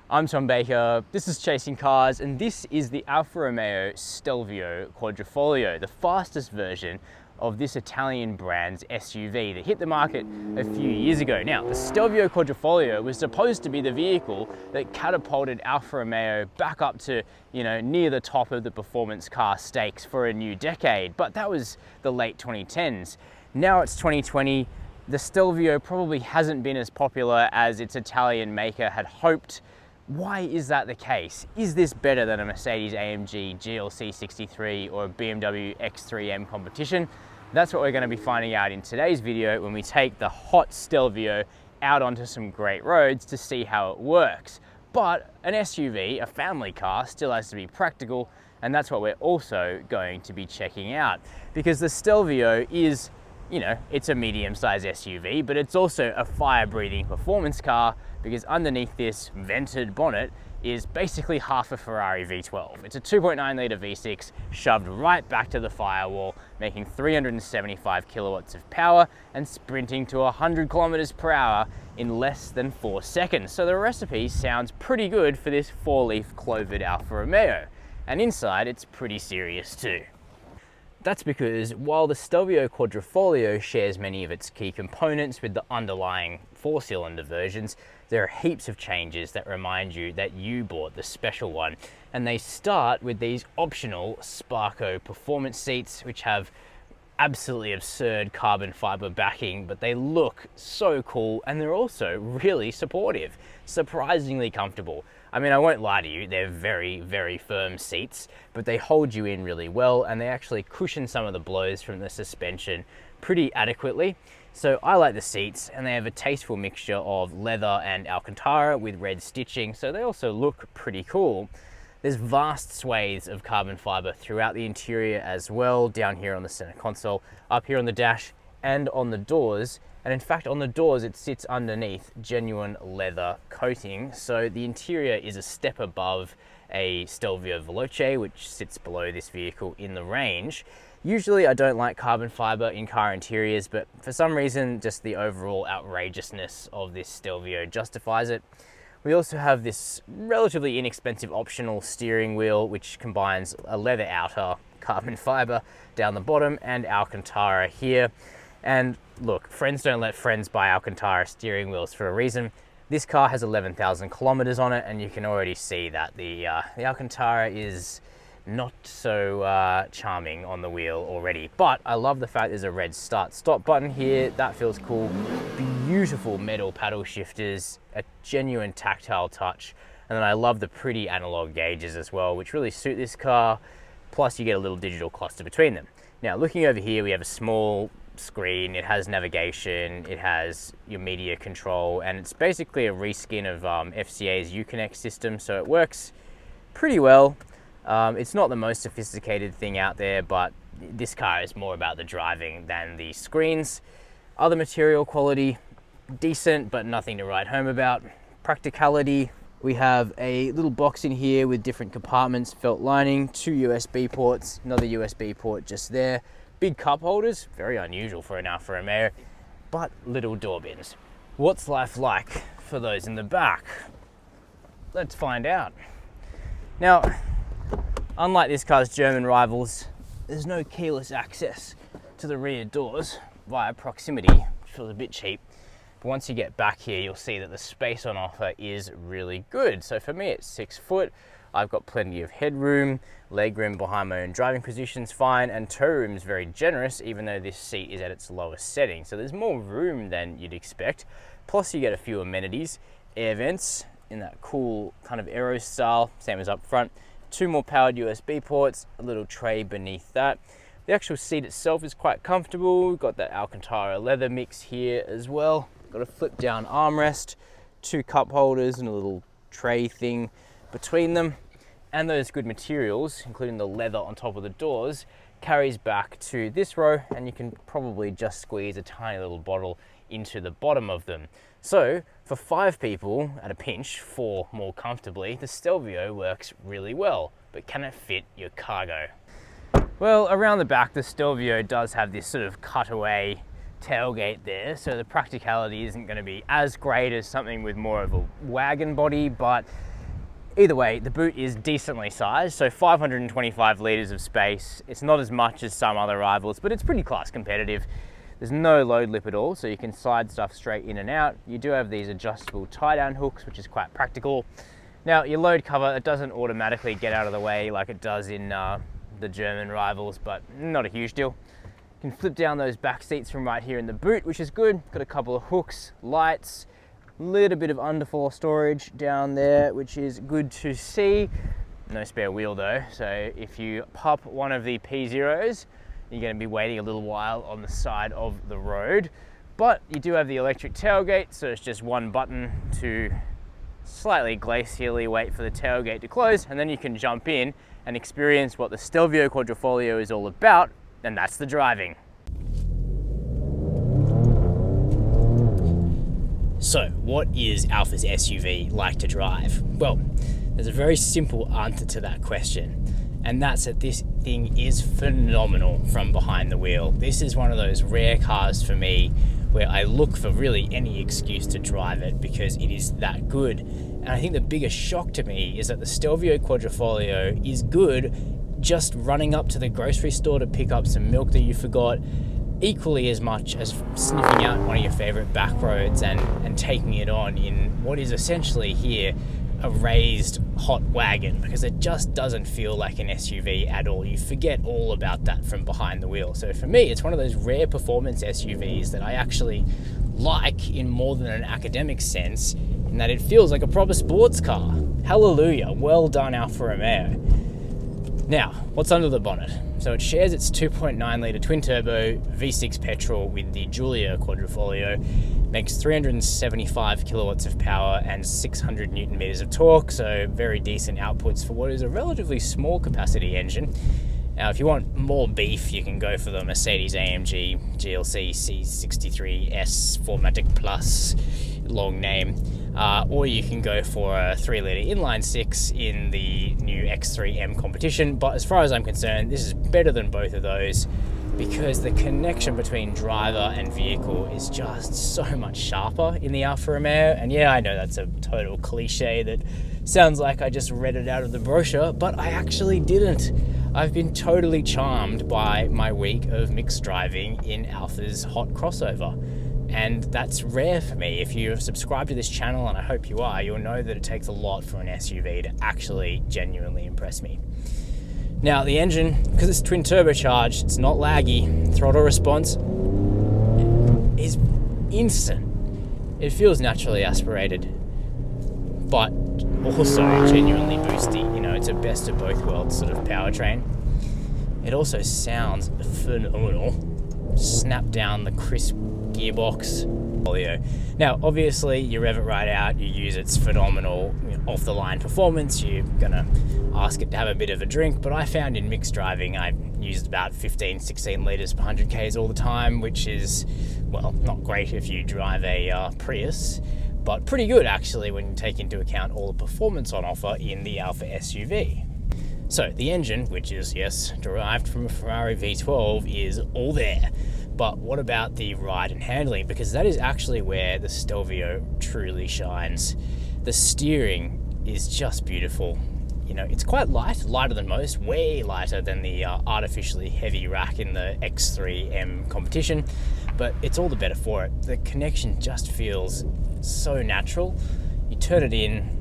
I'm Tom Baker, this is Chasing Cars, and this is the Alfa Romeo Stelvio Quadrifoglio, the fastest version of this Italian brand's SUV that hit the market a few years ago. Now, the Stelvio Quadrifoglio was supposed to be the vehicle that catapulted Alfa Romeo back up to, near the top of the performance car stakes for a new decade, but that was the late 2010s. Now it's 2020, the Stelvio probably hasn't been as popular as its Italian maker had hoped. Why is that the case? Is this better than a Mercedes-AMG GLC 63 or a BMW X3M competition? That's what we're going to be finding out in today's video when we take the hot Stelvio out onto some great roads to see how it works. But an SUV, a family car, still has to be practical, and that's what we're also going to be checking out. Because the Stelvio is, it's a medium-sized SUV, but it's also a fire-breathing performance car because underneath this vented bonnet is basically half a Ferrari V12. It's a 2.9 litre V6 shoved right back to the firewall, making 375 kilowatts of power and sprinting to 100 kilometers per hour in less than 4 seconds. So the recipe sounds pretty good for this 4-leaf clovered Alfa Romeo. And inside, it's pretty serious too. That's because while the Stelvio Quadrifoglio shares many of its key components with the underlying 4-cylinder versions, there are heaps of changes that remind you that you bought the special one. And they start with these optional Sparco performance seats, which have absolutely absurd carbon fiber backing, but they look so cool and they're also really supportive, surprisingly comfortable. I mean, I won't lie to you, they're very, very firm seats, but they hold you in really well and they actually cushion some of the blows from the suspension pretty adequately. So I like the seats, and they have a tasteful mixture of leather and Alcantara with red stitching, so they also look pretty cool. There's vast swathes of carbon fiber throughout the interior as well, down here on the center console, up here on the dash and on the doors. And in fact, on the doors, it sits underneath genuine leather coating. So the interior is a step above a Stelvio Veloce, which sits below this vehicle in the range. Usually I don't like carbon fiber in car interiors, but for some reason, just the overall outrageousness of this Stelvio justifies it. We also have this relatively inexpensive optional steering wheel, which combines a leather outer, carbon fiber down the bottom, and Alcantara here. And look, friends don't let friends buy Alcantara steering wheels for a reason. This car has 11,000 kilometers on it, and you can already see that the Alcantara is not so charming on the wheel already. But I love the fact there's a red start-stop button here. That feels cool. Beautiful metal paddle shifters, a genuine tactile touch. And then I love the pretty analog gauges as well, which really suit this car. Plus you get a little digital cluster between them. Now looking over here, we have a small screen. It has navigation, it has your media control, and it's basically a reskin of FCA's Uconnect system, so it works pretty well. It's not the most sophisticated thing out there, but this car is more about the driving than the screens. Other material quality, decent, but nothing to write home about. Practicality, we have a little box in here with different compartments, felt lining, 2 USB ports, another USB port just there. Big cup holders, very unusual for an Alfa Romeo, but little door bins. What's life like for those in the back? Let's find out. Now, unlike this car's German rivals, there's no keyless access to the rear doors via proximity, which feels a bit cheap. But once you get back here, you'll see that the space on offer is really good. So for me, it's 6 foot. I've got plenty of headroom, legroom behind my own driving position's fine, and toe room is very generous, even though this seat is at its lowest setting. So there's more room than you'd expect. Plus you get a few amenities, air vents in that cool kind of aero style, same as up front. 2 more powered USB ports, a little tray beneath that. The actual seat itself is quite comfortable. We've got that Alcantara leather mix here as well. Got a flip down armrest, 2 cup holders and a little tray thing between them. And those good materials, including the leather on top of the doors, carries back to this row, and you can probably just squeeze a tiny little bottle into the bottom of them. So for 5 people at a pinch, 4 more comfortably, the Stelvio works really well. But can it fit your cargo? Well, around the back, the Stelvio does have this sort of cutaway tailgate there, so the practicality isn't going to be as great as something with more of a wagon body, but Either way, the boot is decently sized, so 525 litres of space. It's not as much as some other rivals, but it's pretty class competitive. There's no load lip at all, so you can slide stuff straight in and out. You do have these adjustable tie-down hooks, which is quite practical. Now, your load cover, it doesn't automatically get out of the way like it does in the German rivals, but not a huge deal. You can flip down those back seats from right here in the boot, which is good. Got a couple of hooks, lights, little bit of underfloor storage down there, which is good to see. No spare wheel though, so if you pop one of the P0s, you're going to be waiting a little while on the side of the road. But you do have the electric tailgate, so it's just one button to slightly glacially wait for the tailgate to close, and then you can jump in and experience what the Stelvio Quadrifoglio is all about, and that's the driving. So, what is Alfa's SUV like to drive? Well, there's a very simple answer to that question, and that's that this thing is phenomenal from behind the wheel. This is one of those rare cars for me where I look for really any excuse to drive it because it is that good. And I think the biggest shock to me is that the Stelvio Quadrifoglio is good just running up to the grocery store to pick up some milk that you forgot, equally as much as sniffing out one of your favorite back roads and taking it on in what is essentially here a raised hot wagon, because it just doesn't feel like an SUV at all. You forget all about that from behind the wheel. So for me, it's one of those rare performance SUVs that I actually like in more than an academic sense, in that it feels like a proper sports car. Hallelujah, well done Alfa Romeo. Now, what's under the bonnet? So it shares its 2.9 litre twin turbo V6 petrol with the Giulia Quadrifoglio, makes 375 kilowatts of power and 600 Newton meters of torque, so very decent outputs for what is a relatively small capacity engine. Now, if you want more beef, you can go for the Mercedes-AMG GLC C63S 4MATIC Plus, long name, or you can go for a 3 litre inline 6 in the new X3M competition. But as far as I'm concerned, this is better than both of those because the connection between driver and vehicle is just so much sharper in the Alfa Romeo. And yeah, I know that's a total cliche that sounds like I just read it out of the brochure, but I actually didn't. I've been totally charmed by my week of mixed driving in Alfa's hot crossover. And that's rare for me. If you have subscribed to this channel, and I hope you are, you'll know that it takes a lot for an SUV to actually genuinely impress me. Now, the engine, because it's twin turbocharged, it's not laggy. Throttle response is instant. It feels naturally aspirated, but also genuinely boosty. You know, it's a best of both worlds sort of powertrain. It also sounds phenomenal. Snap down the crisp gearbox. Now, obviously, you rev it right out, you use its phenomenal off-the-line performance, you're gonna ask it to have a bit of a drink, but I found in mixed driving, I used about 15-16 litres per 100 Ks all the time, which is, well, not great if you drive a Prius, but pretty good actually when you take into account all the performance on offer in the Alfa SUV. So the engine, which is, yes, derived from a Ferrari V12, is all there. But what about the ride and handling? Because that is actually where the Stelvio truly shines. The steering is just beautiful. You know, it's quite light, lighter than most, way lighter than the artificially heavy rack in the X3M competition, but it's all the better for it. The connection just feels so natural. You turn it in,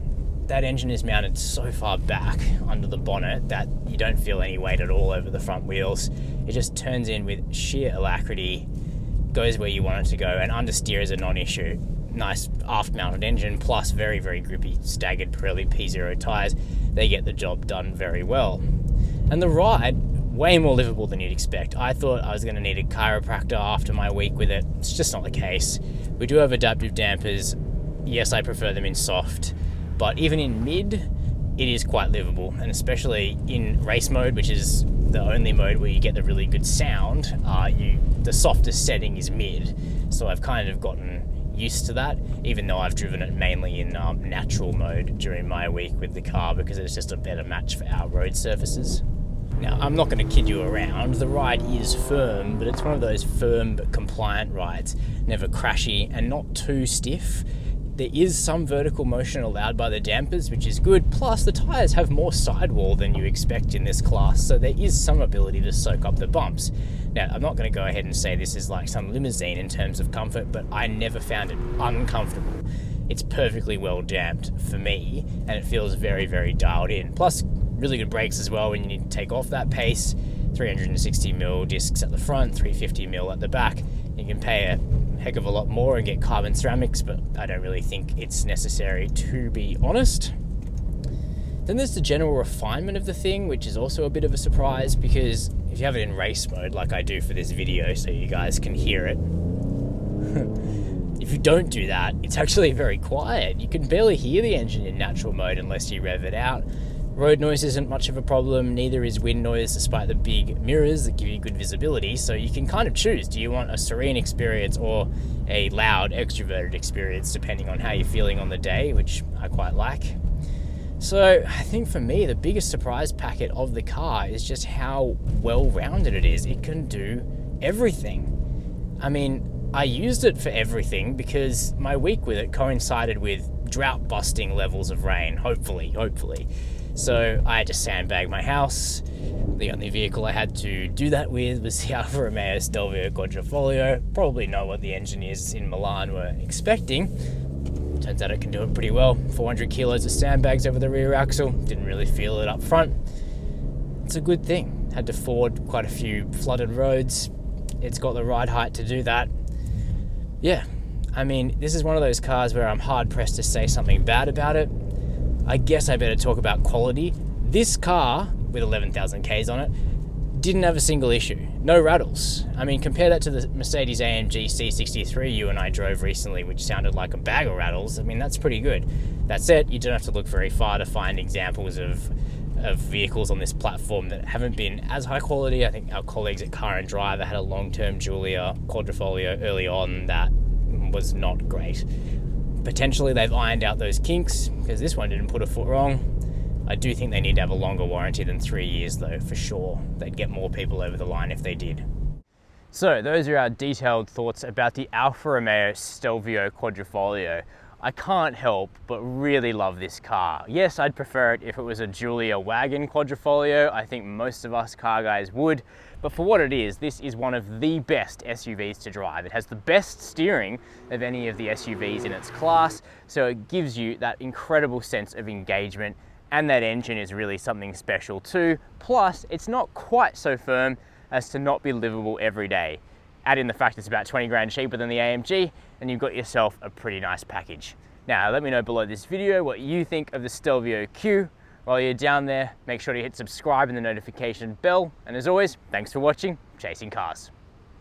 that engine is mounted so far back under the bonnet that you don't feel any weight at all over the front wheels. It just turns in with sheer alacrity, goes where you want it to go, and understeer is a non-issue. Nice aft-mounted engine, plus very, very grippy staggered Pirelli P0 tyres. They get the job done very well. And the ride, way more livable than you'd expect. I thought I was going to need a chiropractor after my week with it. It's just not the case. We do have adaptive dampers. Yes, I prefer them in soft, but even in mid, it is quite livable, and especially in race mode, which is the only mode where you get the really good sound, the softest setting is mid, so I've kind of gotten used to that, even though I've driven it mainly in natural mode during my week with the car because it's just a better match for our road surfaces. Now, I'm not going to kid you around, the ride is firm, but it's one of those firm but compliant rides, never crashy and not too stiff. There is some vertical motion allowed by the dampers, which is good. Plus the tires have more sidewall than you expect in this class, so there is some ability to soak up the bumps. Now, I'm not going to go ahead and say this is like some limousine in terms of comfort, but I never found it uncomfortable. It's perfectly well damped for me, and it feels very, very dialed in. Plus, really good brakes as well when you need to take off that pace. 360mm discs at the front, 350mm at the back. You can pay a heck of a lot more and get carbon ceramics, but I don't really think it's necessary, to be honest. Then there's the general refinement of the thing, which is also a bit of a surprise, because if you have it in race mode like I do for this video so you guys can hear it, if you don't do that, it's actually very quiet. You can barely hear the engine in natural mode unless you rev it out. Road noise isn't much of a problem, neither is wind noise, despite the big mirrors that give you good visibility. So you can kind of choose, do you want a serene experience or a loud, extroverted experience, depending on how you're feeling on the day, which I quite like. So I think for me, the biggest surprise packet of the car is just how well-rounded it is. It can do everything. I mean, I used it for everything because my week with it coincided with drought-busting levels of rain, hopefully. So I had to sandbag my house. The only vehicle I had to do that with was the Alfa Romeo Stelvio Quadrifoglio. Probably not what the engineers in Milan were expecting. Turns out it can do it pretty well. 400 kilos of sandbags over the rear axle. Didn't really feel it up front. It's a good thing. Had to ford quite a few flooded roads. It's got the ride height to do that. Yeah, I mean, this is one of those cars where I'm hard pressed to say something bad about it. I guess I better talk about quality. This car, with 11,000 Ks on it, didn't have a single issue. No rattles. I mean, compare that to the Mercedes-AMG C63 you and I drove recently, which sounded like a bag of rattles. I mean, that's pretty good. That said, you don't have to look very far to find examples of vehicles on this platform that haven't been as high quality. I think our colleagues at Car and Drive had a long-term Giulia Quadrifoglio early on that was not great. Potentially they've ironed out those kinks, because this one didn't put a foot wrong. I do think they need to have a longer warranty than 3 years though, for sure. They'd get more people over the line if they did. So those are our detailed thoughts about the Alfa Romeo Stelvio Quadrifoglio. I can't help but really love this car. Yes, I'd prefer it if it was a Giulia wagon Quadrifoglio. I think most of us car guys would. But for what it is, this is one of the best SUVs to drive. It has the best steering of any of the SUVs in its class, so it gives you that incredible sense of engagement, and that engine is really something special too. Plus, it's not quite so firm as to not be livable every day. Add in the fact it's about 20 grand cheaper than the AMG, and you've got yourself a pretty nice package. Now, let me know below this video what you think of the Stelvio Q. While you're down there, make sure to hit subscribe and the notification bell. And as always, thanks for watching Chasing Cars.